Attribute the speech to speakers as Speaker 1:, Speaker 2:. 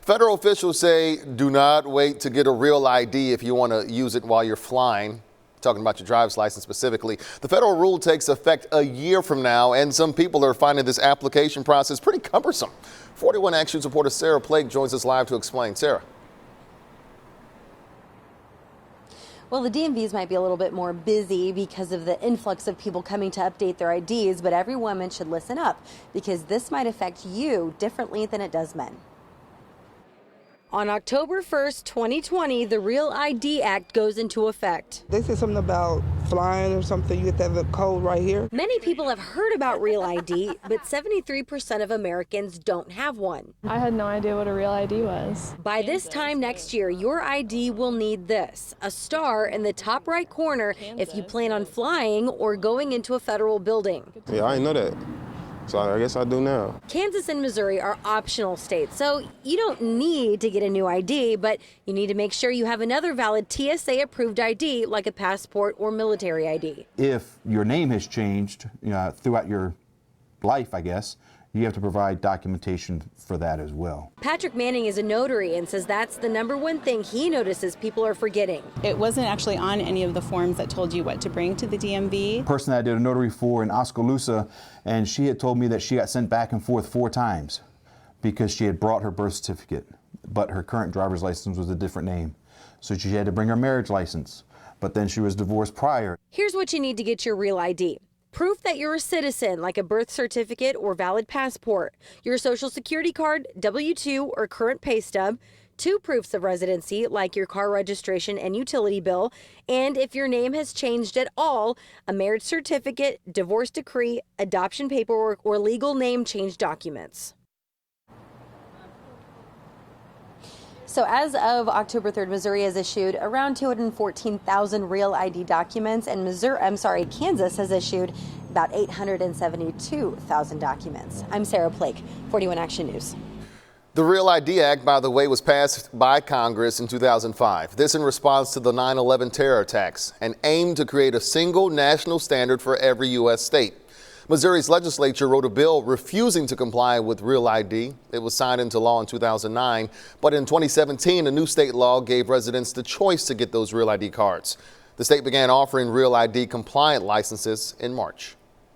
Speaker 1: Federal officials say do not wait to get a real ID if you want to use it while you're flying. Talking about your driver's license specifically. The federal rule takes effect a year from now, and some people are finding this application process pretty cumbersome. 41 Action News reporter Sarah Plake joins us live to explain. Sarah.
Speaker 2: Well, the DMVs might be a little bit more busy because of the influx of people coming to update their IDs, but every woman should listen up because this might affect you differently than it does men. On October 1st, 2020, the Real ID Act goes into effect.
Speaker 3: They said something about flying or something. You get that code right here.
Speaker 2: Many people have heard about Real ID, but 73% of Americans don't have one.
Speaker 4: I had no idea what a Real ID was.
Speaker 2: By this time next year, your ID will need this, a star in the top right corner if you plan on flying or going into a federal building.
Speaker 5: Yeah, I didn't know that. So I guess I do now.
Speaker 2: Kansas and Missouri are optional states, so you don't need to get a new ID, but you need to make sure you have another valid TSA-approved ID, like a passport or military ID.
Speaker 6: If your name has changed throughout your life, I guess, you have to provide documentation for that as well.
Speaker 2: Patrick Manning is a notary and says that's the #1 thing he notices people are forgetting.
Speaker 7: It wasn't actually on any of the forms that told you what to bring to the DMV.
Speaker 6: The person that I did a notary for in Oskaloosa, and she had told me that she got sent back and forth 4 times because she had brought her birth certificate, but her current driver's license was a different name. So she had to bring her marriage license, but then she was divorced prior.
Speaker 2: Here's what you need to get your Real ID. Proof that you're a citizen, like a birth certificate or valid passport, your social security card, W-2 or current pay stub, 2 proofs of residency, like your car registration and utility bill, and if your name has changed at all, a marriage certificate, divorce decree, adoption paperwork, or legal name change documents. So as of October 3rd, Missouri has issued around 214,000 Real ID documents, and Kansas has issued about 872,000 documents. I'm Sarah Plake, 41 Action News.
Speaker 1: The Real ID Act, by the way, was passed by Congress in 2005. This in response to the 9/11 terror attacks and aimed to create a single national standard for every U.S. state. Missouri's legislature wrote a bill refusing to comply with Real ID. It was signed into law in 2009, but in 2017, a new state law gave residents the choice to get those Real ID cards. The state began offering Real ID compliant licenses in March.